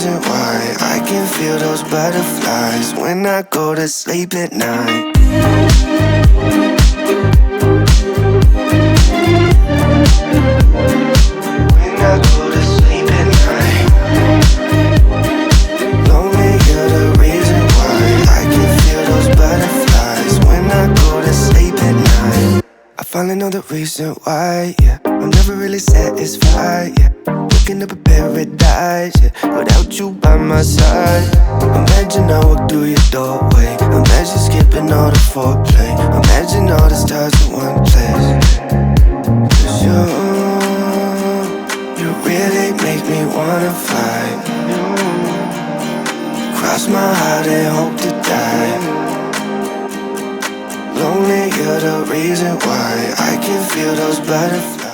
reason why I can feel those butterflies when I go to sleep at night. When I go to sleep at night. Lonely, you're the reason why I can feel those butterflies when I go to sleep at night. I finally know the reason why, yeah. I'm never really satisfied, yeah. Waking up a paradise, yeah, without you by my side. Imagine I walk through your doorway. Imagine skipping all the foreplay. Imagine all the stars in one place. 'Cause you really make me wanna fly. Cross my heart and hope to die. Lonely, you're the reason why I can feel those butterflies.